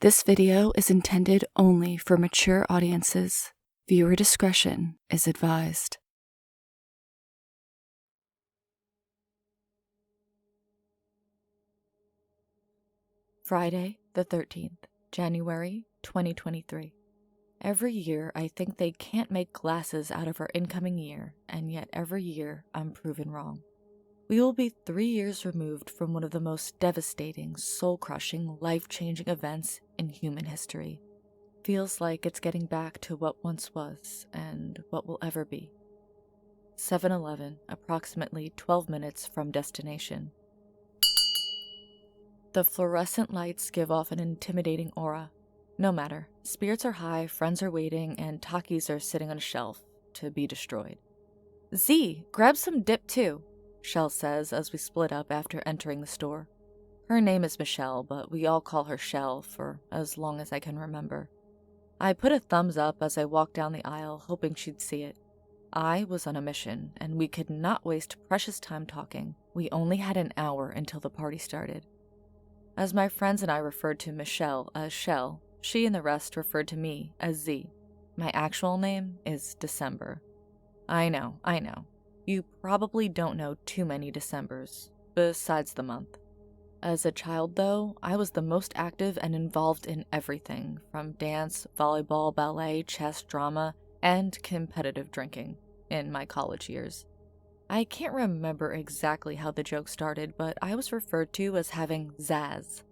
This video is intended only for mature audiences. Viewer discretion is advised. Friday, the 13th, January 2023. Every year, I think they can't make glasses out of our incoming year, and yet every year, I'm proven wrong. We will be 3 years removed from one of the most devastating, soul-crushing, life-changing events in human history. Feels like it's getting back to what once was, and what will ever be. 7-Eleven, approximately 12 minutes from destination. The fluorescent lights give off an intimidating aura. No matter, spirits are high, friends are waiting, and Takis are sitting on a shelf to be destroyed. Z, grab some dip too, Shell says as we split up after entering the store. Her name is Michelle, but we all call her Shell for as long as I can remember. I put a thumbs up as I walked down the aisle, hoping she'd see it. I was on a mission, and we could not waste precious time talking. We only had an hour until the party started. As my friends and I referred to Michelle as Shell, she and the rest referred to me as Z. My actual name is December. I know. You probably don't know too many Decembers, besides the month. As a child, though, I was the most active and involved in everything, from dance, volleyball, ballet, chess, drama, and competitive drinking in my college years. I can't remember exactly how the joke started, but I was referred to as having Zazz.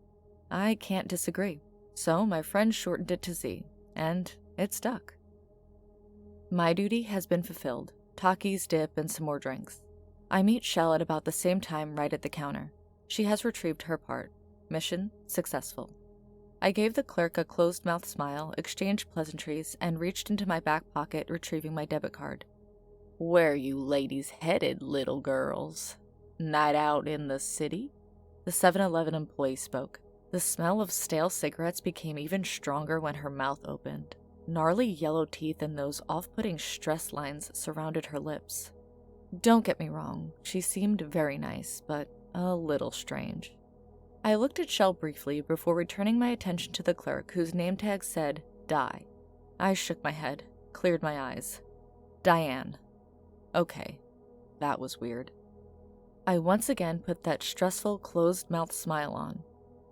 I can't disagree, so my friend shortened it to Z, and it stuck. My duty has been fulfilled. Takis, dip, and some more drinks. I meet Shell at about the same time right at the counter. She has retrieved her part. Mission successful. I gave the clerk a closed-mouthed smile, exchanged pleasantries, and reached into my back pocket, retrieving my debit card. "Where you ladies headed, little girls? Night out in the city?" The 7-Eleven employee spoke. The smell of stale cigarettes became even stronger when her mouth opened. Gnarly yellow teeth and those off-putting stress lines surrounded her lips. Don't get me wrong, she seemed very nice, but a little strange. I looked at Shell briefly before returning my attention to the clerk whose name tag said, Die. I shook my head, cleared my eyes. Diane. Okay, that was weird. I once again put that stressful, closed-mouthed smile on.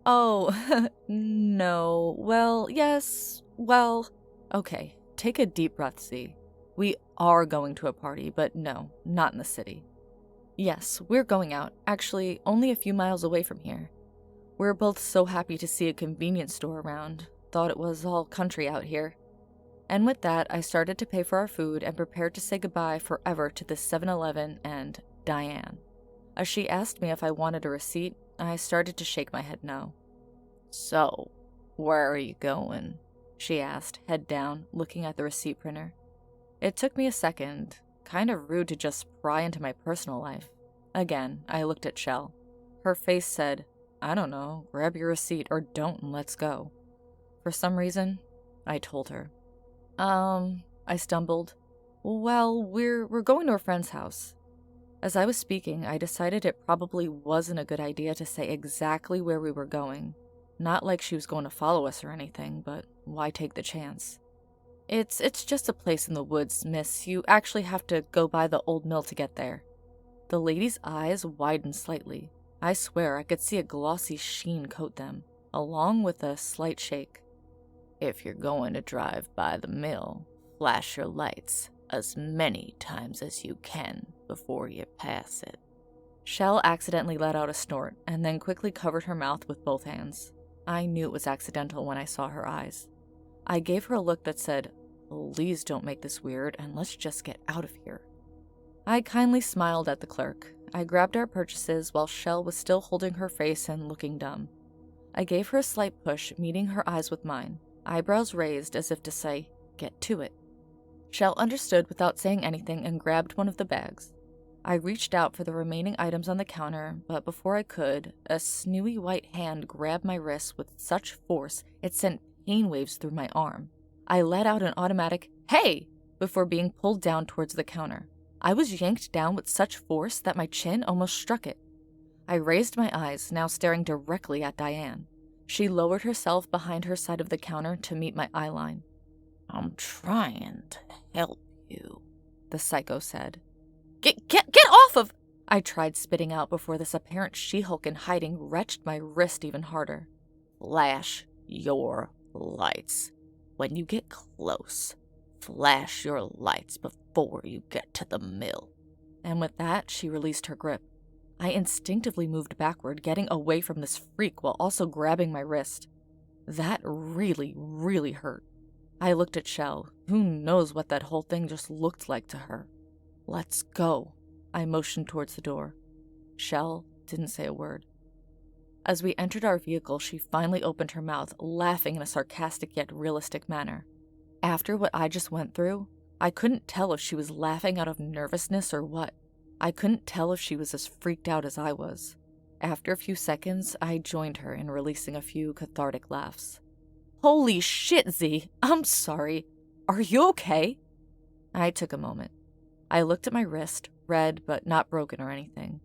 Oh, no, well, yes, well... Okay, take a deep breath, Z. We are going to a party, but no, not in the city. Yes, we're going out, actually only a few miles away from here. We're both so happy to see a convenience store around, thought it was all country out here. And with that, I started to pay for our food and prepared to say goodbye forever to this 7-Eleven and Diane. As she asked me if I wanted a receipt, I started to shake my head no. So, where are you going? She asked, head down, looking at the receipt printer. It took me a second, kind of rude to just pry into my personal life. Again, I looked at Shell. Her face said, I don't know, grab your receipt or don't and let's go. For some reason, I told her. I stumbled. Well, we're going to a friend's house. As I was speaking, I decided it probably wasn't a good idea to say exactly where we were going. Not like she was going to follow us or anything, but why take the chance? It's just a place in the woods, miss. You actually have to go by the old mill to get there. The lady's eyes widened slightly. I swear I could see a glossy sheen coat them, along with a slight shake. If you're going to drive by the mill, flash your lights as many times as you can before you pass it. Shell accidentally let out a snort, and then quickly covered her mouth with both hands. I knew it was accidental when I saw her eyes. I gave her a look that said, Please don't make this weird and let's just get out of here. I kindly smiled at the clerk. I grabbed our purchases while Shell was still holding her face and looking dumb. I gave her a slight push, meeting her eyes with mine, eyebrows raised as if to say, Get to it. Shell understood without saying anything and grabbed one of the bags. I reached out for the remaining items on the counter, but before I could, a snewy white hand grabbed my wrist with such force it sent pain waves through my arm. I let out an automatic, Hey! Before being pulled down towards the counter. I was yanked down with such force that my chin almost struck it. I raised my eyes, now staring directly at Diane. She lowered herself behind her side of the counter to meet my eye line. "I'm trying to help you," the psycho said. Get off of... I tried spitting out before this apparent She-Hulk in hiding wrenched my wrist even harder. "Flash your lights. When you get close, flash your lights before you get to the mill." And with that, she released her grip. I instinctively moved backward, getting away from this freak while also grabbing my wrist. That really, really hurt. I looked at Shell. Who knows what that whole thing just looked like to her. "Let's go." I motioned towards the door. Shell didn't say a word. As we entered our vehicle, she finally opened her mouth, laughing in a sarcastic yet realistic manner. After what I just went through, I couldn't tell if she was laughing out of nervousness or what. I couldn't tell if she was as freaked out as I was. After a few seconds, I joined her in releasing a few cathartic laughs. "Holy shit, Z! I'm sorry. Are you okay?" I took a moment. I looked at my wrist, red but not broken or anything.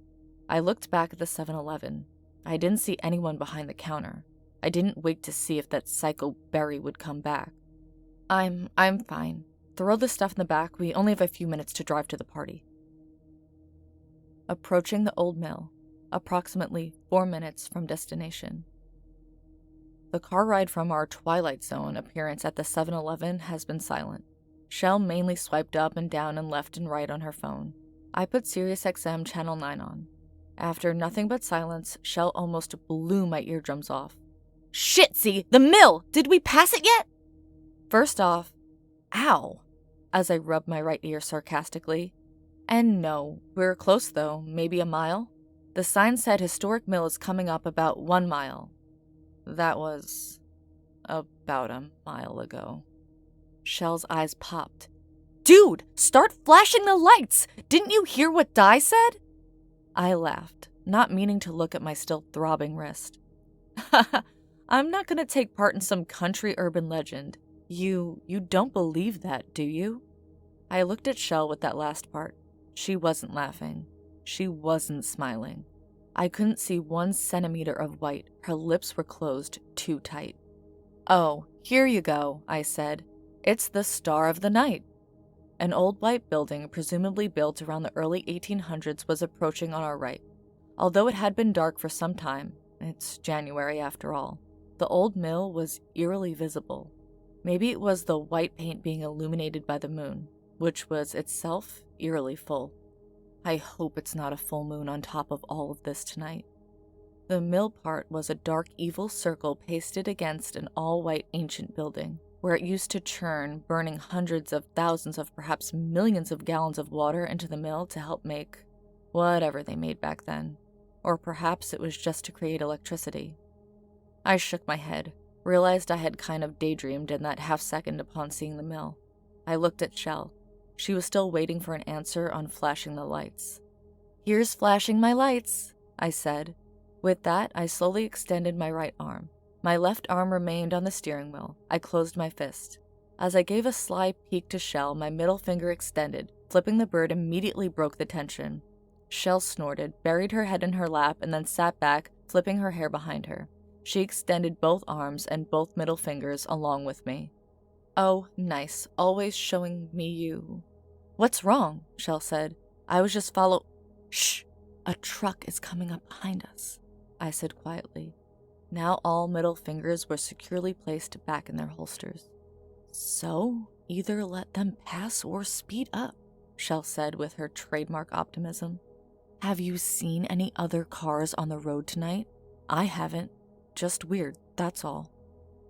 I looked back at the 7-Eleven. I didn't see anyone behind the counter. I didn't wait to see if that psycho Barry would come back. I'm fine. Throw the stuff in the back. We only have a few minutes to drive to the party." Approaching the old mill, approximately 4 minutes from destination. The car ride from our Twilight Zone appearance at the 7-Eleven has been silent. Shell mainly swiped up and down and left and right on her phone. I put SiriusXM Channel 9 on. After nothing but silence, Shell almost blew my eardrums off. "Shit, Z! The mill! Did we pass it yet?" First off, ow, as I rubbed my right ear sarcastically. And no, we're close though, maybe a mile. The sign said historic mill is coming up about 1 mile. That was about a mile ago. Shell's eyes popped. "Dude, start flashing the lights! Didn't you hear what Di said?" I laughed, not meaning to look at my still throbbing wrist. "I'm not gonna take part in some country urban legend. You don't believe that, do you?" I looked at Shell with that last part. She wasn't laughing. She wasn't smiling. I couldn't see 1 centimeter of white. Her lips were closed too tight. "Oh, here you go," I said. "It's the Star of the Night." An old white building, presumably built around the early 1800s, was approaching on our right. Although it had been dark for some time, it's January after all, the old mill was eerily visible. Maybe it was the white paint being illuminated by the moon, which was itself eerily full. I hope it's not a full moon on top of all of this tonight. The mill part was a dark, evil circle pasted against an all-white ancient building, where it used to churn, burning hundreds of thousands of perhaps millions of gallons of water into the mill to help make whatever they made back then. Or perhaps it was just to create electricity. I shook my head, realized I had kind of daydreamed in that half second upon seeing the mill. I looked at Shell. She was still waiting for an answer on flashing the lights. "Here's flashing my lights," I said. With that, I slowly extended my right arm. My left arm remained on the steering wheel. I closed my fist. As I gave a sly peek to Shell, my middle finger extended. Flipping the bird immediately broke the tension. Shell snorted, buried her head in her lap, and then sat back, flipping her hair behind her. She extended both arms and both middle fingers along with me. "Oh, nice. Always showing me you." "What's wrong?" Shell said. "I was just Shh! A truck is coming up behind us," I said quietly. Now all middle fingers were securely placed back in their holsters. "So, either let them pass or speed up," Shell said with her trademark optimism. "Have you seen any other cars on the road tonight? I haven't. Just weird, that's all."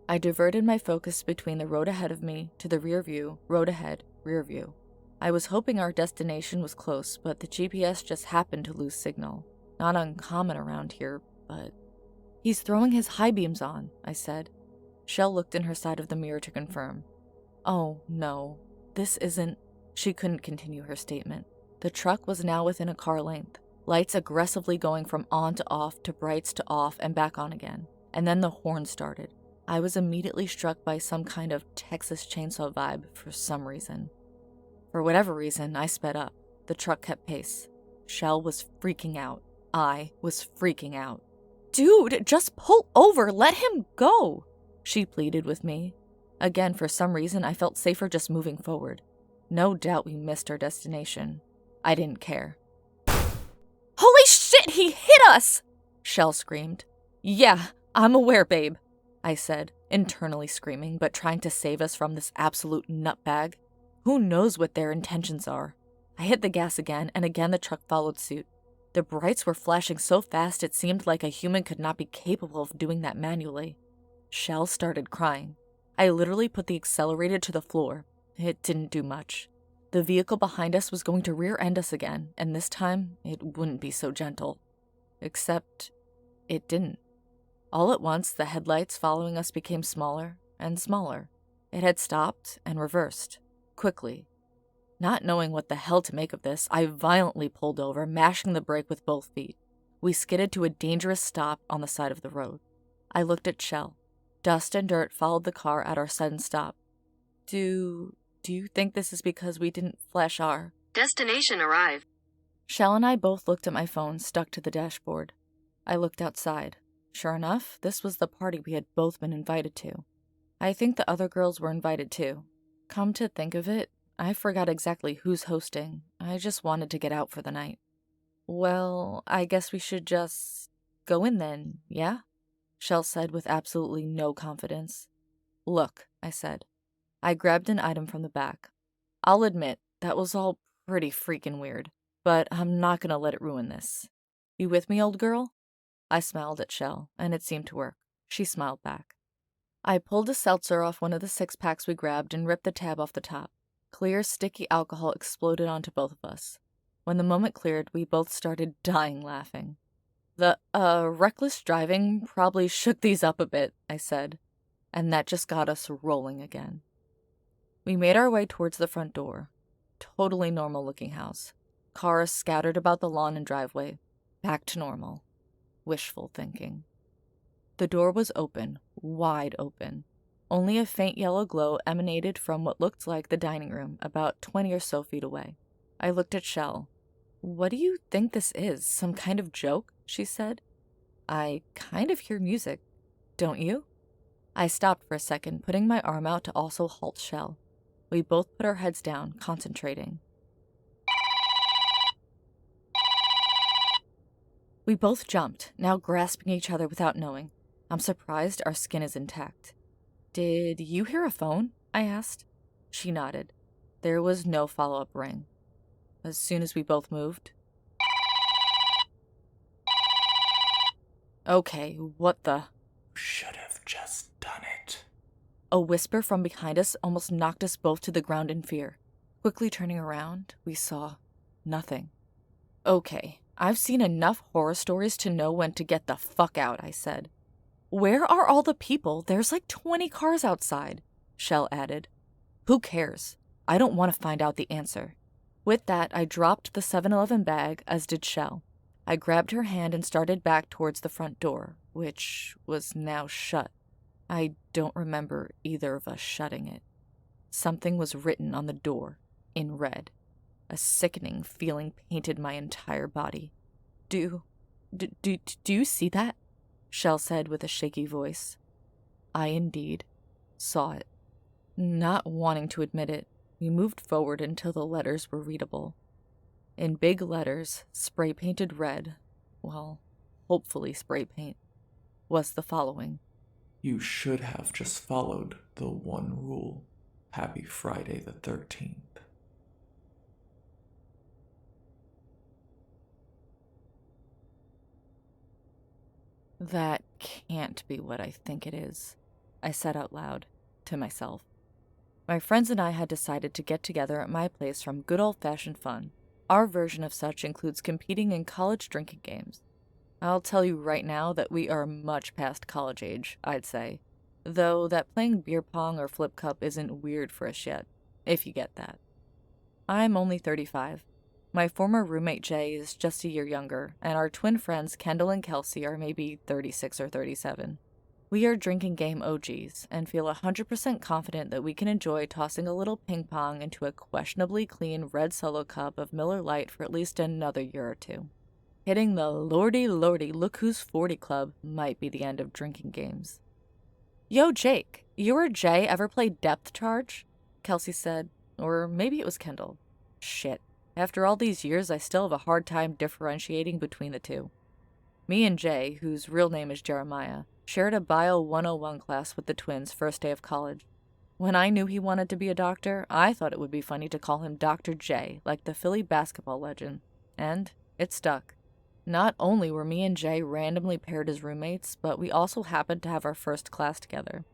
I diverted my focus between the road ahead of me to the rear view, road ahead, rear view. I was hoping our destination was close, but the GPS just happened to lose signal. Not uncommon around here, but... "He's throwing his high beams on," I said. Shell looked in her side of the mirror to confirm. "Oh, no. This isn't..." She couldn't continue her statement. The truck was now within a car length, lights aggressively going from on to off to brights to off and back on again. And then the horn started. I was immediately struck by some kind of Texas Chainsaw vibe for some reason. For whatever reason, I sped up. The truck kept pace. Shell was freaking out. I was freaking out. Dude, just pull over, let him go, she pleaded with me. Again, for some reason, I felt safer just moving forward. No doubt we missed our destination. I didn't care. Holy shit, he hit us! Shell screamed. Yeah, I'm aware, babe, I said, internally screaming, but trying to save us from this absolute nutbag. Who knows what their intentions are? I hit the gas again, and again the truck followed suit. The brights were flashing so fast it seemed like a human could not be capable of doing that manually. Shell started crying. I literally put the accelerator to the floor. It didn't do much. The vehicle behind us was going to rear-end us again, and this time it wouldn't be so gentle. Except it didn't. All at once, the headlights following us became smaller and smaller. It had stopped and reversed, quickly. Not knowing what the hell to make of this, I violently pulled over, mashing the brake with both feet. We skidded to a dangerous stop on the side of the road. I looked at Shell. Dust and dirt followed the car at our sudden stop. Do you think this is because we didn't flash our destination arrived? Shell and I both looked at my phone stuck to the dashboard. I looked outside. Sure enough, this was the party we had both been invited to. I think the other girls were invited too. Come to think of it, I forgot exactly who's hosting. I just wanted to get out for the night. Well, I guess we should just go in then, yeah? Shell said with absolutely no confidence. Look, I said. I grabbed an item from the back. I'll admit, that was all pretty freaking weird, but I'm not gonna let it ruin this. You with me, old girl? I smiled at Shell, and it seemed to work. She smiled back. I pulled a seltzer off one of the 6-packs we grabbed and ripped the tab off the top. Clear, sticky alcohol exploded onto both of us. When the moment cleared, we both started dying laughing. The, reckless driving probably shook these up a bit, I said, and that just got us rolling again. We made our way towards the front door. Totally normal-looking house. Cars scattered about the lawn and driveway. Back to normal. Wishful thinking. The door was open, wide open. Only a faint yellow glow emanated from what looked like the dining room, about 20 or so feet away. I looked at Shell. What do you think this is? Some kind of joke? She said. I kind of hear music. Don't you? I stopped for a second, putting my arm out to also halt Shell. We both put our heads down, concentrating. We both jumped, now grasping each other without knowing. I'm surprised our skin is intact. Did you hear a phone? I asked. She nodded. There was no follow-up ring. As soon as we both moved. Okay, what the? Should have just done it. A whisper from behind us almost knocked us both to the ground in fear. Quickly turning around, we saw nothing. Okay, I've seen enough horror stories to know when to get the fuck out, I said. Where are all the people? There's like 20 cars outside, Shell added. Who cares? I don't want to find out the answer. With that, I dropped the 7-Eleven bag, as did Shell. I grabbed her hand and started back towards the front door, which was now shut. I don't remember either of us shutting it. Something was written on the door, in red. A sickening feeling painted my entire body. Do you see that? Shell said with a shaky voice. I indeed saw it. Not wanting to admit it, we moved forward until the letters were readable. In big letters, spray-painted red, well, hopefully spray paint, was the following. You should have just followed the one rule. Happy Friday the 13th. That can't be what I think it is, I said out loud, to myself. My friends and I had decided to get together at my place from good old-fashioned fun. Our version of such includes competing in college drinking games. I'll tell you right now that we are much past college age, I'd say. Though that playing beer pong or flip cup isn't weird for us yet, if you get that. I'm only 35. My former roommate Jay is just a year younger, and our twin friends Kendall and Kelsey are maybe 36 or 37. We are drinking game OGs, and feel 100% confident that we can enjoy tossing a little ping pong into a questionably clean red Solo cup of Miller Lite for at least another year or two. Hitting the lordy look who's 40 club might be the end of drinking games. Yo, Jake, you or Jay ever play depth charge? Kelsey said. Or maybe it was Kendall. Shit. After all these years, I still have a hard time differentiating between the two. Me and Jay, whose real name is Jeremiah, shared a Bio 101 class with the twins first day of college. When I knew he wanted to be a doctor, I thought it would be funny to call him Dr. J, like the Philly basketball legend. And it stuck. Not only were me and Jay randomly paired as roommates, but we also happened to have our first class together.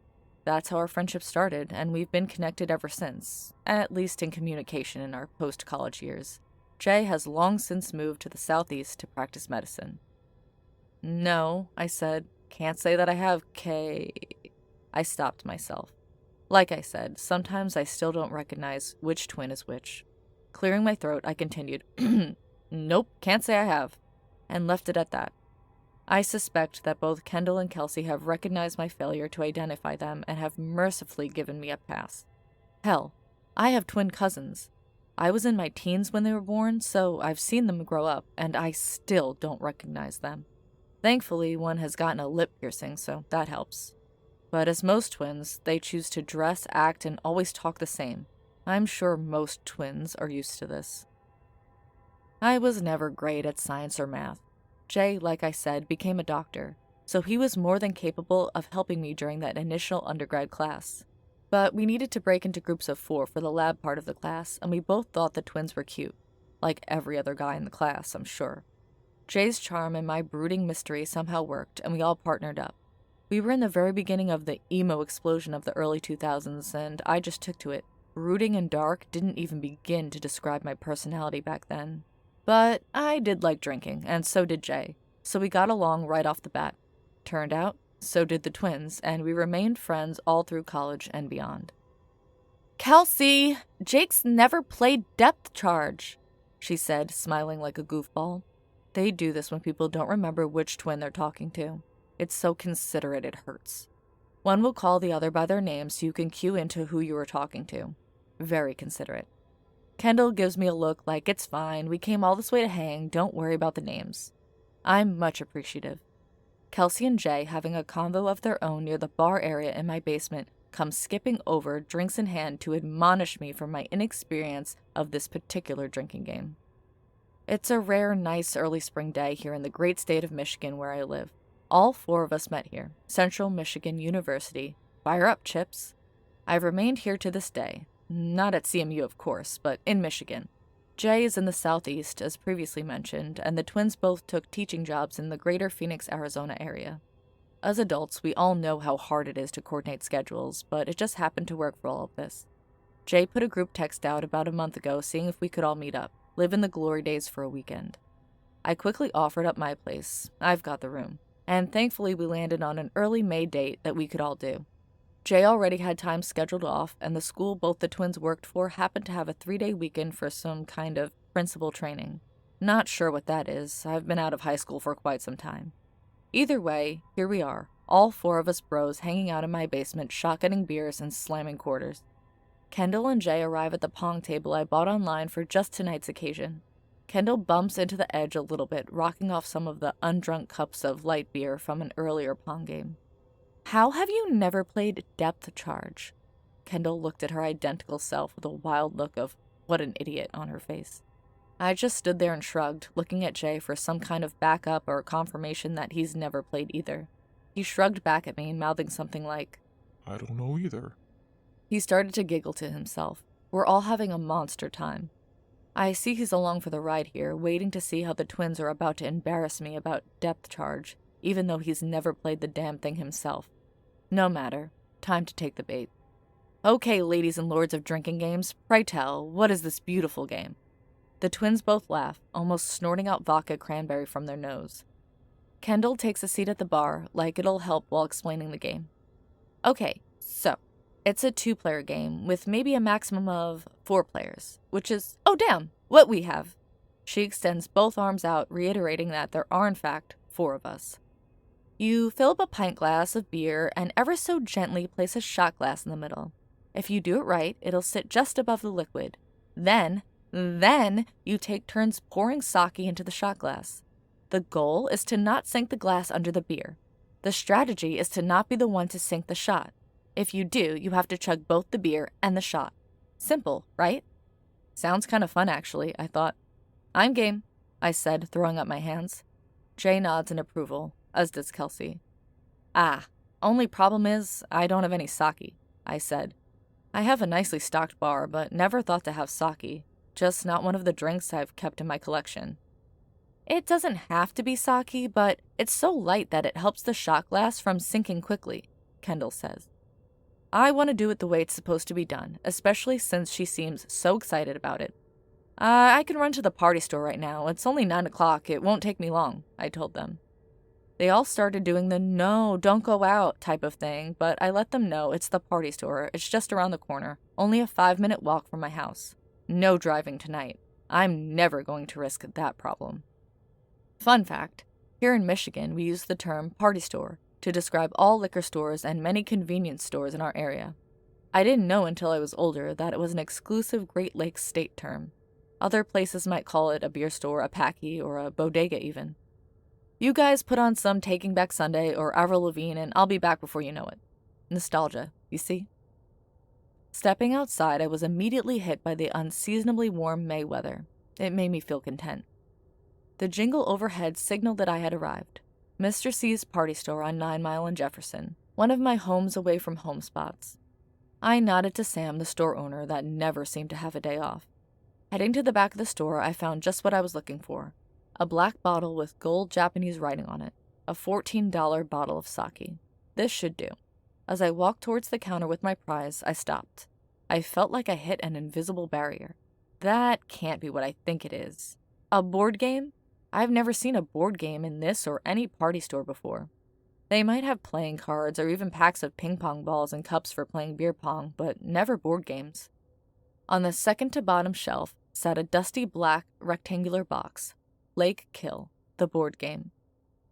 That's how our friendship started, and we've been connected ever since, at least in communication in our post-college years. Jay has long since moved to the southeast to practice medicine. No, I said. Can't say that I have I stopped myself. Like I said, sometimes I still don't recognize which twin is which. Clearing my throat, I continued, Nope, can't say I have, and left it at that. I suspect that both Kendall and Kelsey have recognized my failure to identify them and have mercifully given me a pass. Hell, I have twin cousins. I was in my teens when they were born, so I've seen them grow up, and I still don't recognize them. Thankfully, one has gotten a lip piercing, so that helps. But as most twins, they choose to dress, act, and always talk the same. I'm sure most twins are used to this. I was never great at science or math. Jay, like I said, became a doctor, so he was more than capable of helping me during that initial undergrad class. But we needed to break into groups of 4 for the lab part of the class, and we both thought the twins were cute. Like every other guy in the class, I'm sure. Jay's charm and my brooding mystery somehow worked, and we all partnered up. We were in the very beginning of the emo explosion of the early 2000s, and I just took to it. Brooding and dark didn't even begin to describe my personality back then. But I did like drinking, and so did Jay, so we got along right off the bat. Turned out, so did the twins, and we remained friends all through college and beyond. Kelsey, Jake's never played depth charge, she said, smiling like a goofball. They do this when people don't remember which twin they're talking to. It's so considerate it hurts. One will call the other by their name so you can cue into who you are talking to. Very considerate. Kendall gives me a look like, it's fine, we came all this way to hang, don't worry about the names. I'm much appreciative. Kelsey and Jay, having a convo of their own near the bar area in my basement, come skipping over, drinks in hand, to admonish me for my inexperience of this particular drinking game. It's a rare, nice early spring day here in the great state of Michigan where I live. All 4 of us met here, Central Michigan University. Fire up, Chips. I've remained here to this day. Not at CMU, of course, but in Michigan. Jay is in the southeast, as previously mentioned, and the twins both took teaching jobs in the greater Phoenix, Arizona area. As adults, we all know how hard it is to coordinate schedules, but it just happened to work for all of this. Jay put a group text out about a month ago seeing if we could all meet up, live in the glory days for a weekend. I quickly offered up my place. I've got the room. And thankfully we landed on an early May date that we could all do. Jay already had time scheduled off, and the school both the twins worked for happened to have a 3-day weekend for some kind of principal training. Not sure what that is. I've been out of high school for quite some time. Either way, here we are, all 4 of us bros hanging out in my basement, shotgunning beers and slamming quarters. Kendall and Jay arrive at the pong table I bought online for just tonight's occasion. Kendall bumps into the edge a little bit, rocking off some of the undrunk cups of light beer from an earlier pong game. How have you never played depth charge? Kendall looked at her identical self with a wild look of, what an idiot, on her face. I just stood there and shrugged, looking at Jay for some kind of backup or confirmation that he's never played either. He shrugged back at me, mouthing something like, I don't know either. He started to giggle to himself. We're all having a monster time. I see he's along for the ride here, waiting to see how the twins are about to embarrass me about depth charge, even though he's never played the damn thing himself. No matter. Time to take the bait. Okay, ladies and lords of drinking games, pray tell, what is this beautiful game? The twins both laugh, almost snorting out vodka cranberry from their nose. Kendall takes a seat at the bar, like it'll help while explaining the game. Okay, so, it's a 2-player game, with maybe a maximum of 4 players, which is, oh damn, what we have. She extends both arms out, reiterating that there are in fact 4 of us. You fill up a pint glass of beer and ever so gently place a shot glass in the middle. If you do it right, it'll sit just above the liquid. Then you take turns pouring sake into the shot glass. The goal is to not sink the glass under the beer. The strategy is to not be the one to sink the shot. If you do, you have to chug both the beer and the shot. Simple, right? Sounds kind of fun, actually, I thought. I'm game, I said, throwing up my hands. Jay nods in approval, as does Kelsey. Only problem is, I don't have any sake, I said. I have a nicely stocked bar, but never thought to have sake, just not one of the drinks I've kept in my collection. It doesn't have to be sake, but it's so light that it helps the shot glass from sinking quickly, Kendall says. I want to do it the way it's supposed to be done, especially since she seems so excited about it. I can run to the party store right now. It's only 9 o'clock. It won't take me long, I told them. They all started doing the no, don't go out type of thing, but I let them know it's the party store. It's just around the corner, only a 5-minute walk from my house. No driving tonight. I'm never going to risk that problem. Fun fact, here in Michigan, we use the term party store to describe all liquor stores and many convenience stores in our area. I didn't know until I was older that it was an exclusive Great Lakes state term. Other places might call it a beer store, a packy, or a bodega even. You guys put on some Taking Back Sunday or Avril Lavigne and I'll be back before you know it. Nostalgia, you see? Stepping outside, I was immediately hit by the unseasonably warm May weather. It made me feel content. The jingle overhead signaled that I had arrived. Mr. C's party store on 9 Mile and Jefferson, one of my homes away from home spots. I nodded to Sam, the store owner that never seemed to have a day off. Heading to the back of the store, I found just what I was looking for. A black bottle with gold Japanese writing on it. A $14 bottle of sake. This should do. As I walked towards the counter with my prize, I stopped. I felt like I hit an invisible barrier. That can't be what I think it is. A board game? I've never seen a board game in this or any party store before. They might have playing cards or even packs of ping pong balls and cups for playing beer pong, but never board games. On the second to bottom shelf sat a dusty black rectangular box. Lake Kill, the board game.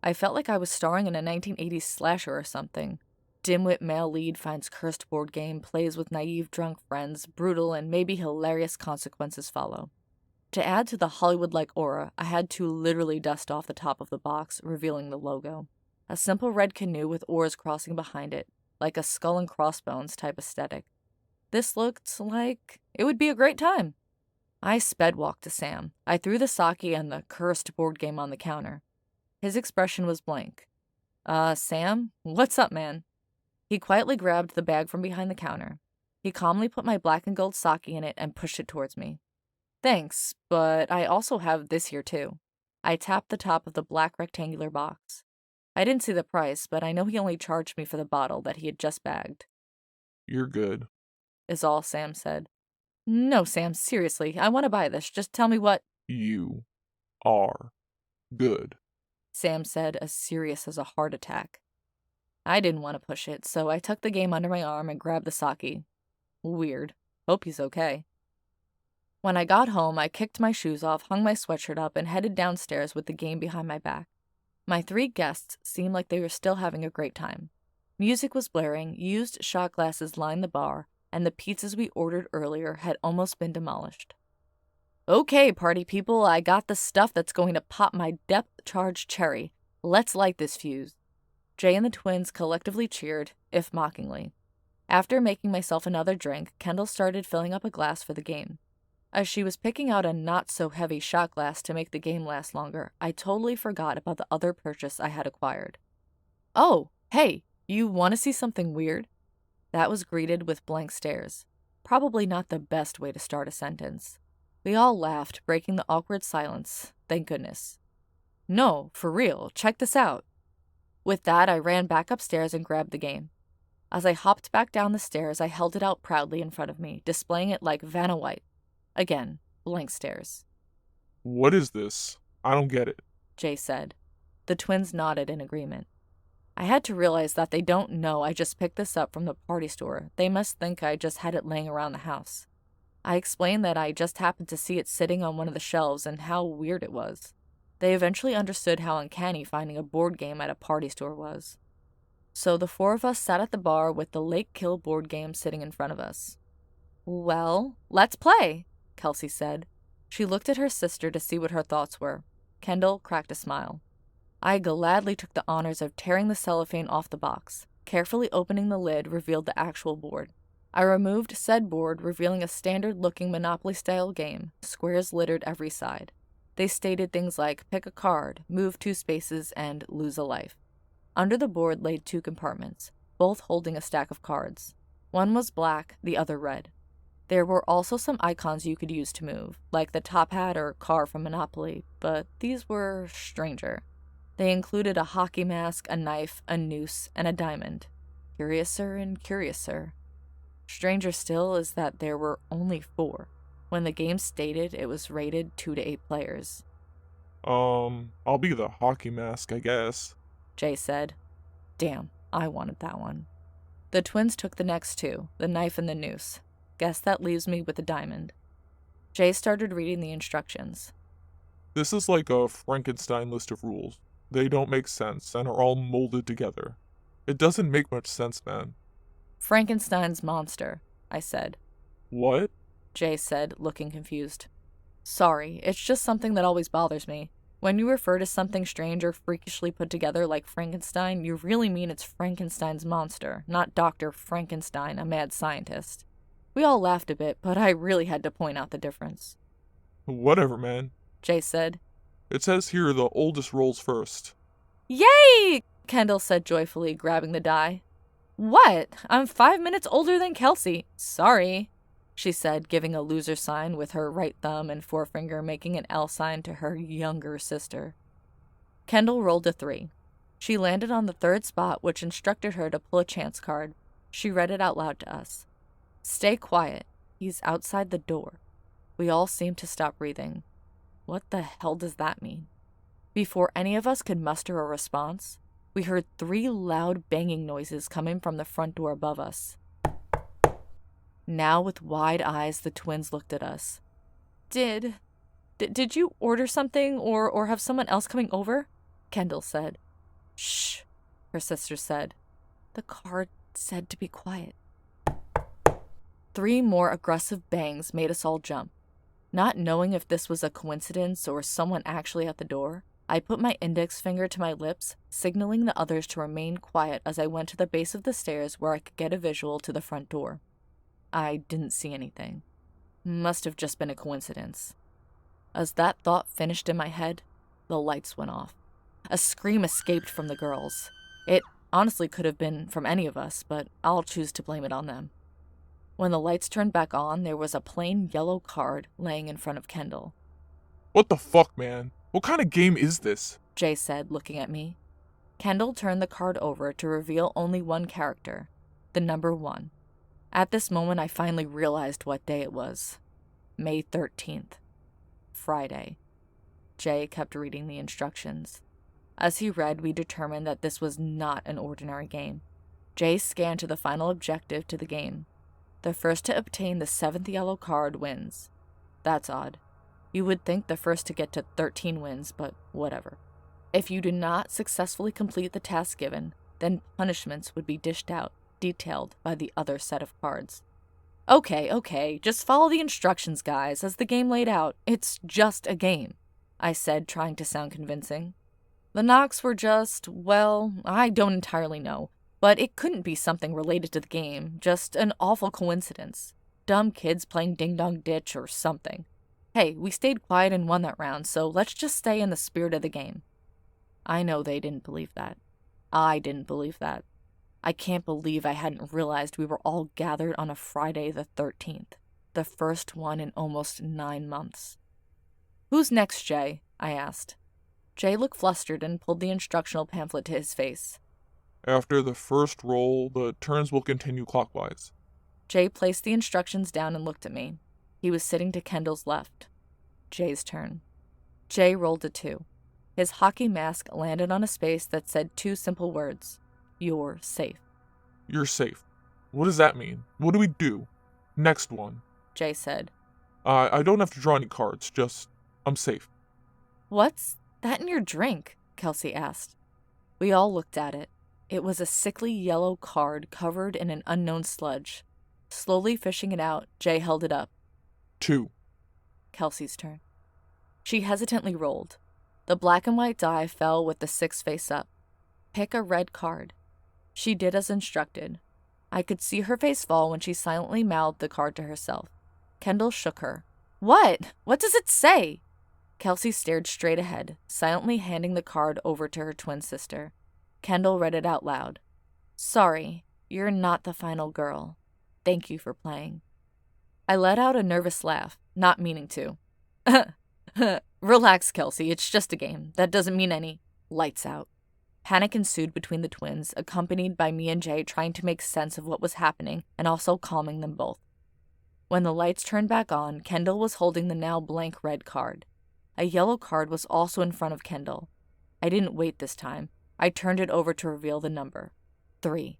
I felt like I was starring in a 1980s slasher or something. Dimwit male lead finds cursed board game, plays with naive drunk friends, brutal and maybe hilarious consequences follow. To add to the Hollywood-like aura, I had to literally dust off the top of the box, revealing the logo. A simple red canoe with oars crossing behind it, like a skull and crossbones type aesthetic. This looked like it would be a great time. I sped walked to Sam. I threw the sake and the cursed board game on the counter. His expression was blank. Sam? What's up, man? He quietly grabbed the bag from behind the counter. He calmly put my black and gold sake in it and pushed it towards me. Thanks, but I also have this here too. I tapped the top of the black rectangular box. I didn't see the price, but I know he only charged me for the bottle that he had just bagged. You're good, is all Sam said. No, Sam, seriously, I want to buy this. Just tell me what... You are good, Sam said, as serious as a heart attack. I didn't want to push it, so I tucked the game under my arm and grabbed the sake. Weird. Hope he's okay. When I got home, I kicked my shoes off, hung my sweatshirt up, and headed downstairs with the game behind my back. My 3 guests seemed like they were still having a great time. Music was blaring, used shot glasses lined the bar, and the pizzas we ordered earlier had almost been demolished. Okay, party people, I got the stuff that's going to pop my depth-charged cherry. Let's light this fuse. Jay and the twins collectively cheered, if mockingly. After making myself another drink, Kendall started filling up a glass for the game. As she was picking out a not-so-heavy shot glass to make the game last longer, I totally forgot about the other purchase I had acquired. Oh, hey, you want to see something weird? That was greeted with blank stares. Probably not the best way to start a sentence. We all laughed, breaking the awkward silence. Thank goodness. No, for real, check this out. With that, I ran back upstairs and grabbed the game. As I hopped back down the stairs, I held it out proudly in front of me, displaying it like Vanna White. Again, blank stares. What is this? I don't get it, Jay said. The twins nodded in agreement. I had to realize that they don't know I just picked this up from the party store. They must think I just had it laying around the house. I explained that I just happened to see it sitting on one of the shelves and how weird it was. They eventually understood how uncanny finding a board game at a party store was. So the 4 of us sat at the bar with the Lake Kill board game sitting in front of us. Well, let's play, Kelsey said. She looked at her sister to see what her thoughts were. Kendall cracked a smile. I gladly took the honors of tearing the cellophane off the box. Carefully opening the lid revealed the actual board. I removed said board, revealing a standard-looking Monopoly-style game, squares littered every side. They stated things like pick a card, move 2 spaces, and lose a life. Under the board lay 2 compartments, both holding a stack of cards. One was black, the other red. There were also some icons you could use to move, like the top hat or car from Monopoly, but these were stranger. They included a hockey mask, a knife, a noose, and a diamond. Curiouser and curiouser. Stranger still is that there were only 4, when the game stated it was rated 2 to 8 players. I'll be the hockey mask, I guess. Jay said. Damn, I wanted that one. The twins took the next 2, the knife and the noose. Guess that leaves me with the diamond. Jay started reading the instructions. This is like a Frankenstein list of rules. They don't make sense and are all molded together. It doesn't make much sense, man. Frankenstein's monster, I said. What? Jay said, looking confused. Sorry, it's just something that always bothers me. When you refer to something strange or freakishly put together like Frankenstein, you really mean it's Frankenstein's monster, not Dr. Frankenstein, a mad scientist. We all laughed a bit, but I really had to point out the difference. Whatever, man. Jay said. It says here the oldest rolls first. Yay! Kendall said joyfully, grabbing the die. What? I'm 5 minutes older than Kelsey. Sorry, she said, giving a loser sign with her right thumb and forefinger making an L sign to her younger sister. Kendall rolled a 3. She landed on the 3rd spot, which instructed her to pull a chance card. She read it out loud to us. Stay quiet. He's outside the door. We all seemed to stop breathing. What the hell does that mean? Before any of us could muster a response, we heard 3 loud banging noises coming from the front door above us. Now, with wide eyes, the twins looked at us. Did you order something or have someone else coming over? Kendall said. Shh, her sister said. The card said to be quiet. 3 more aggressive bangs made us all jump. Not knowing if this was a coincidence or someone actually at the door, I put my index finger to my lips, signaling the others to remain quiet as I went to the base of the stairs where I could get a visual to the front door. I didn't see anything. Must have just been a coincidence. As that thought finished in my head, the lights went off. A scream escaped from the girls. It honestly could have been from any of us, but I'll choose to blame it on them. When the lights turned back on, there was a plain yellow card laying in front of Kendall. What the fuck, man? What kind of game is this? Jay said, looking at me. Kendall turned the card over to reveal only one character, the number 1. At this moment, I finally realized what day it was. May 13th. Friday. Jay kept reading the instructions. As he read, we determined that this was not an ordinary game. Jay scanned to the final objective to the game. The first to obtain the 7th yellow card wins. That's odd. You would think the first to get to 13 wins, but whatever. If you do not successfully complete the task given, then punishments would be dished out, detailed by the other set of cards. Okay, just follow the instructions, guys, as the game laid out. It's just a game, I said, trying to sound convincing. The knocks were just, well, I don't entirely know, but it couldn't be something related to the game, just an awful coincidence. Dumb kids playing ding-dong ditch or something. Hey, we stayed quiet and won that round, so let's just stay in the spirit of the game. I know they didn't believe that. I didn't believe that. I can't believe I hadn't realized we were all gathered on a Friday the 13th, the first one in almost 9 months. Who's next, Jay? I asked. Jay looked flustered and pulled the instructional pamphlet to his face. After the first roll, the turns will continue clockwise. Jay placed the instructions down and looked at me. He was sitting to Kendall's left. Jay's turn. Jay rolled a 2. His hockey mask landed on a space that said 2 simple words. You're safe. You're safe. What does that mean? What do we do? Next one. Jay said. I don't have to draw any cards, just, I'm safe. What's that in your drink? Kelsey asked. We all looked at it. It was a sickly yellow card covered in an unknown sludge. Slowly fishing it out, Jay held it up. 2. Kelsey's turn. She hesitantly rolled. The black and white die fell with the 6 face up. Pick a red card. She did as instructed. I could see her face fall when she silently mouthed the card to herself. Kendall shook her. What? What does it say? Kelsey stared straight ahead, silently handing the card over to her twin sister. Kendall read it out loud. Sorry, you're not the final girl. Thank you for playing. I let out a nervous laugh, not meaning to. Relax, Kelsey, it's just a game. That doesn't mean any. Lights out. Panic ensued between the twins, accompanied by me and Jay trying to make sense of what was happening and also calming them both. When the lights turned back on, Kendall was holding the now blank red card. A yellow card was also in front of Kendall. I didn't wait this time. I turned it over to reveal the number. 3.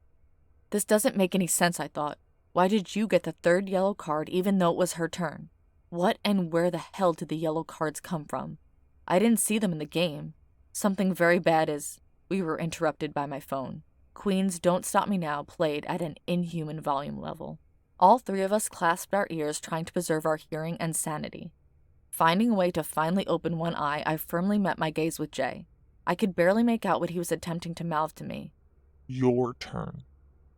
This doesn't make any sense, I thought. Why did you get the 3rd yellow card even though it was her turn? What and where the hell did the yellow cards come from? I didn't see them in the game. Something very bad is... We were interrupted by my phone. Queen's Don't Stop Me Now played at an inhuman volume level. All 3 of us clasped our ears, trying to preserve our hearing and sanity. Finding a way to finally open one eye, I firmly met my gaze with Jay. I could barely make out what he was attempting to mouth to me. Your turn.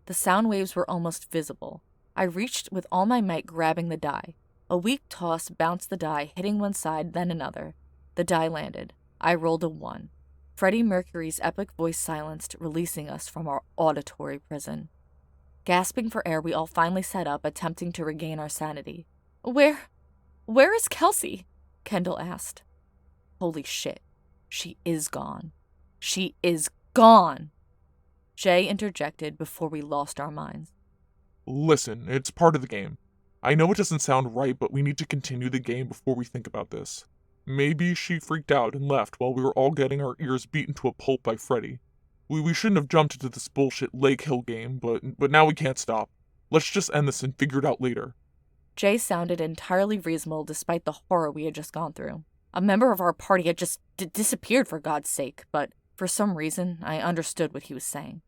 The sound waves were almost visible. I reached with all my might, grabbing the die. A weak toss bounced the die, hitting one side, then another. The die landed. I rolled a 1. Freddie Mercury's epic voice silenced, releasing us from our auditory prison. Gasping for air, we all finally sat up, attempting to regain our sanity. Where is Kelsey? Kendall asked. Holy shit. She is gone. She is gone! Jay interjected before we lost our minds. Listen, it's part of the game. I know it doesn't sound right, but we need to continue the game before we think about this. Maybe she freaked out and left while we were all getting our ears beaten to a pulp by Freddy. We shouldn't have jumped into this bullshit Lake Hill game, but now we can't stop. Let's just end this and figure it out later. Jay sounded entirely reasonable despite the horror we had just gone through. A member of our party had just disappeared for God's sake, but for some reason I understood what he was saying.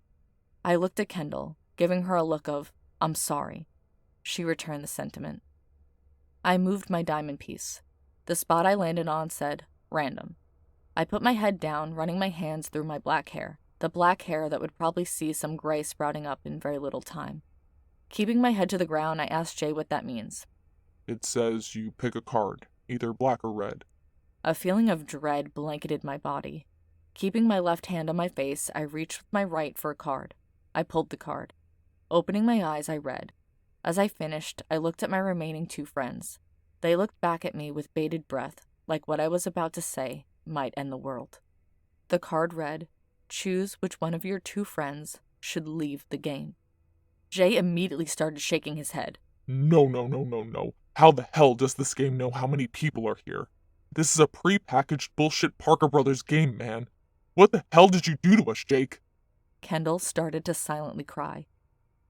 I looked at Kendall, giving her a look of, I'm sorry. She returned the sentiment. I moved my diamond piece. The spot I landed on said, random. I put my head down, running my hands through my black hair, the black hair that would probably see some gray sprouting up in very little time. Keeping my head to the ground, I asked Jay what that means. It says you pick a card, either black or red. A feeling of dread blanketed my body. Keeping my left hand on my face, I reached with my right for a card. I pulled the card. Opening my eyes, I read. As I finished, I looked at my remaining 2 friends. They looked back at me with bated breath, like what I was about to say might end the world. The card read, choose which one of your 2 friends should leave the game. Jay immediately started shaking his head. No. How the hell does this game know how many people are here? This is a pre-packaged bullshit Parker Brothers game, man. What the hell did you do to us, Jake? Kendall started to silently cry.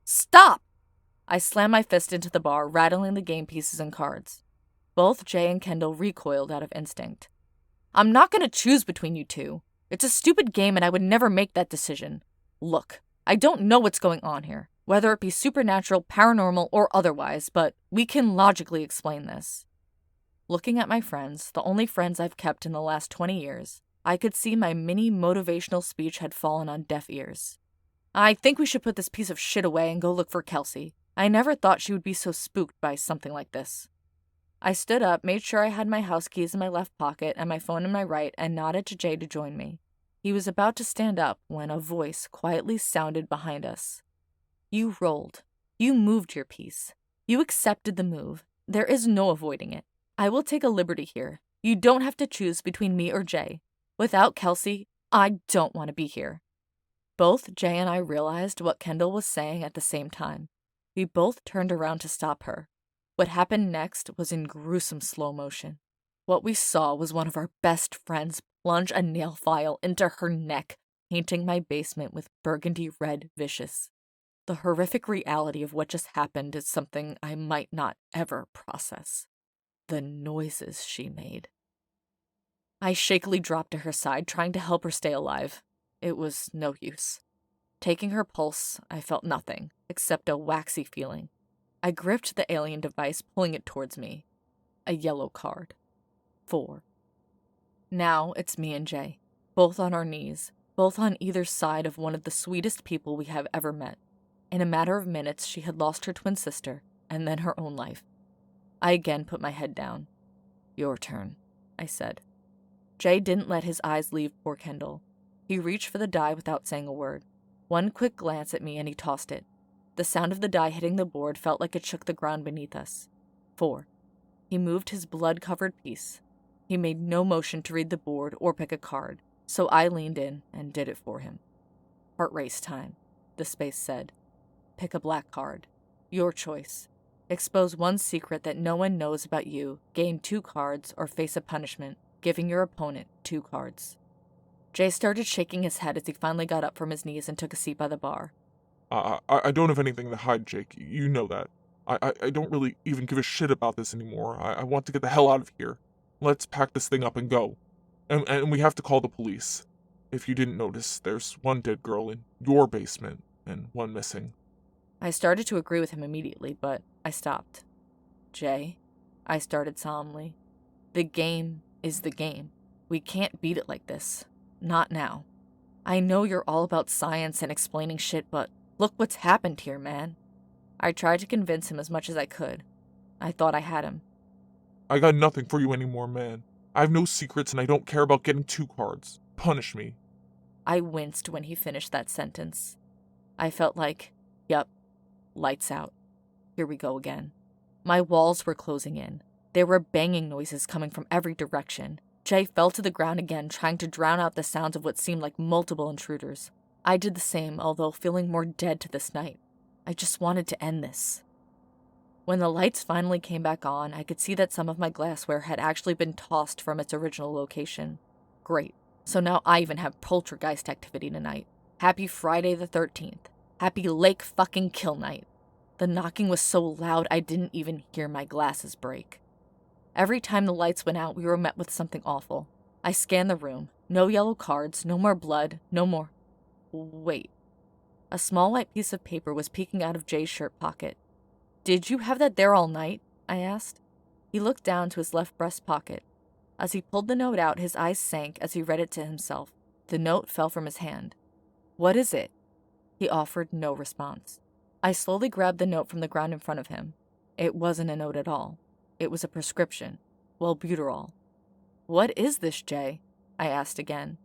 Stop! I slammed my fist into the bar, rattling the game pieces and cards. Both Jay and Kendall recoiled out of instinct. I'm not going to choose between you 2. It's a stupid game and I would never make that decision. Look, I don't know what's going on here, whether it be supernatural, paranormal, or otherwise, but we can logically explain this. Looking at my friends, the only friends I've kept in the last 20 years, I could see my mini motivational speech had fallen on deaf ears. I think we should put this piece of shit away and go look for Kelsey. I never thought she would be so spooked by something like this. I stood up, made sure I had my house keys in my left pocket and my phone in my right, and nodded to Jay to join me. He was about to stand up when a voice quietly sounded behind us. You rolled. You moved your piece. You accepted the move. There is no avoiding it. I will take a liberty here. You don't have to choose between me or Jay. Without Kelsey, I don't want to be here. Both Jay and I realized what Kendall was saying at the same time. We both turned around to stop her. What happened next was in gruesome slow motion. What we saw was one of our best friends plunge a nail file into her neck, painting my basement with burgundy red vicious. The horrific reality of what just happened is something I might not ever process. The noises she made. I shakily dropped to her side, trying to help her stay alive. It was no use. Taking her pulse, I felt nothing, except a waxy feeling. I gripped the alien device, pulling it towards me. A yellow card. 4. Now it's me and Jay, both on our knees, both on either side of one of the sweetest people we have ever met. In a matter of minutes, she had lost her twin sister, and then her own life. I again put my head down. "Your turn," I said. Jay didn't let his eyes leave poor Kendall. He reached for the die without saying a word. One quick glance at me and he tossed it. The sound of the die hitting the board felt like it shook the ground beneath us. 4. He moved his blood-covered piece. He made no motion to read the board or pick a card, so I leaned in and did it for him. "Heart race time," the space said. "Pick a black card. Your choice. Expose one secret that no one knows about you, gain 2 cards, or face a punishment, giving your opponent 2 cards. Jay started shaking his head as he finally got up from his knees and took a seat by the bar. I don't have anything to hide, Jake. You know that. I don't really even give a shit about this anymore. I want to get the hell out of here. Let's pack this thing up and go. And we have to call the police. If you didn't notice, there's 1 dead girl in your basement and 1 missing. I started to agree with him immediately, but I stopped. "Jay," I started solemnly, "the game is the game. We can't beat it like this. Not now. I know you're all about science and explaining shit, but look what's happened here, man." I tried to convince him as much as I could. I thought I had him. I got nothing for you anymore, man. I have no secrets and I don't care about getting 2 cards. Punish me. I winced when he finished that sentence. I felt like, yep, lights out. Here we go again. My walls were closing in. There were banging noises coming from every direction. Jay fell to the ground again, trying to drown out the sounds of what seemed like multiple intruders. I did the same, although feeling more dead to this night. I just wanted to end this. When the lights finally came back on, I could see that some of my glassware had actually been tossed from its original location. Great. So now I even have poltergeist activity tonight. Happy Friday the 13th. Happy Lake fucking Kill Night. The knocking was so loud I didn't even hear my glasses break. Every time the lights went out, we were met with something awful. I scanned the room. No yellow cards, no more blood, no more... Wait. A small white piece of paper was peeking out of Jay's shirt pocket. "Did you have that there all night?" I asked. He looked down to his left breast pocket. As he pulled the note out, his eyes sank as he read it to himself. The note fell from his hand. "What is it?" He offered no response. I slowly grabbed the note from the ground in front of him. It wasn't a note at all. It was a prescription. Wellbutyrol. "What is this, Jay?" I asked again.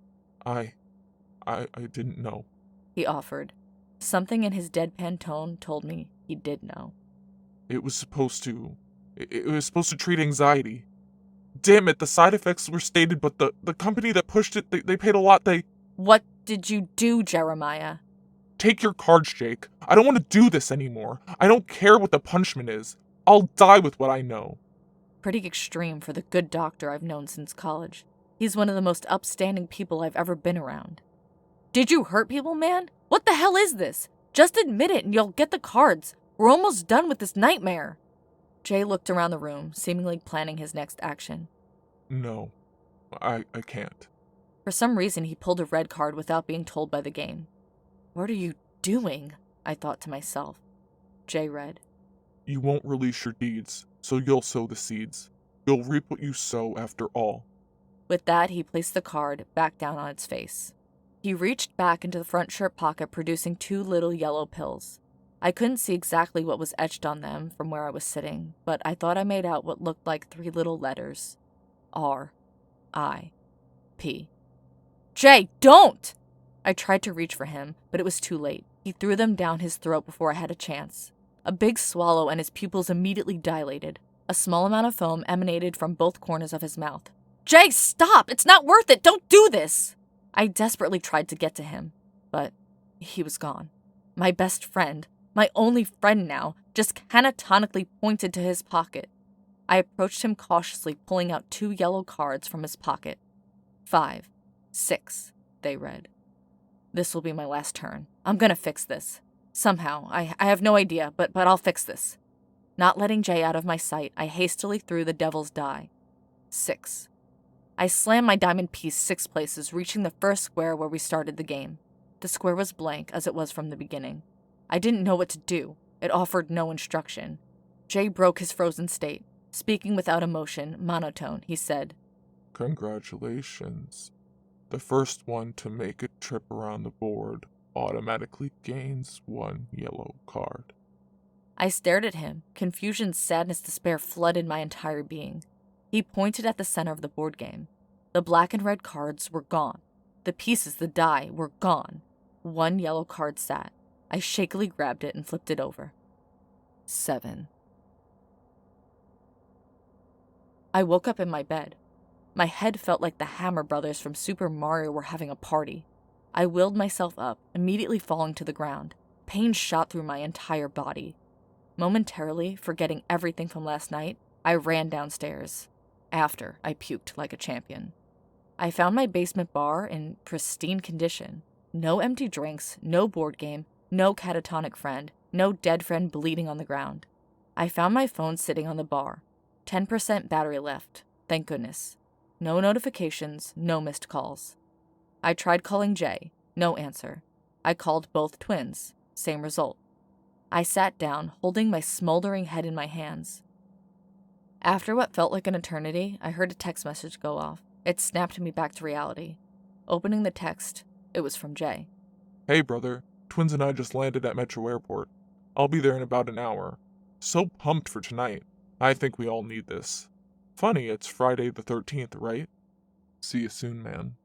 I didn't know. He offered. Something in his deadpan tone told me he did know. It was supposed to treat anxiety. Damn it, the side effects were stated, but the company that pushed it, they paid a lot. What did you do, Jeremiah? Take your cards, Jake. I don't want to do this anymore. I don't care what the punishment is. I'll die with what I know. Pretty extreme for the good doctor I've known since college. He's one of the most upstanding people I've ever been around. "Did you hurt people, man? What the hell is this? Just admit it and you'll get the cards. We're almost done with this nightmare." Jay looked around the room, seemingly planning his next action. No, I can't. For some reason, he pulled a red card without being told by the game. "What are you doing?" I thought to myself. Jay read. You won't release your deeds, so you'll sow the seeds. You'll reap what you sow after all. With that, he placed the card back down on its face. He reached back into the front shirt pocket, producing 2 little yellow pills. I couldn't see exactly what was etched on them from where I was sitting, but I thought I made out what looked like 3 little letters. R-I-P. "Jay, don't!" I tried to reach for him, but it was too late. He threw them down his throat before I had a chance. A big swallow and his pupils immediately dilated. A small amount of foam emanated from both corners of his mouth. "Jay, stop! It's not worth it! Don't do this!" I desperately tried to get to him, but he was gone. My best friend, my only friend now, just catatonically pointed to his pocket. I approached him cautiously, pulling out 2 yellow cards from his pocket. 5, 6, they read. "This will be my last turn. I'm gonna fix this. Somehow. I have no idea, but I'll fix this." Not letting Jay out of my sight, I hastily threw the devil's die. 6. I slammed my diamond piece 6 places, reaching the first square where we started the game. The square was blank, as it was from the beginning. I didn't know what to do. It offered no instruction. Jay broke his frozen state. Speaking without emotion, monotone, he said, Congratulations. The first one to make a trip around the board automatically gains 1 yellow card. I stared at him. Confusion, sadness, despair flooded my entire being. He pointed at the center of the board game. The black and red cards were gone. The pieces, the die, were gone. 1 yellow card sat. I shakily grabbed it and flipped it over. 7. I woke up in my bed. My head felt like the Hammer brothers from Super Mario were having a party. I willed myself up, immediately falling to the ground. Pain shot through my entire body. Momentarily, forgetting everything from last night, I ran downstairs. After, I puked like a champion. I found my basement bar in pristine condition. No empty drinks, no board game, no catatonic friend, no dead friend bleeding on the ground. I found my phone sitting on the bar. 10% battery left, thank goodness. No notifications, no missed calls. I tried calling Jay, no answer. I called both twins, same result. I sat down, holding my smoldering head in my hands. After what felt like an eternity, I heard a text message go off. It snapped me back to reality. Opening the text, it was from Jay. Hey brother, twins and I just landed at Metro Airport. I'll be there in about an hour. So pumped for tonight. I think we all need this. Funny, it's Friday the 13th, right? See you soon, man.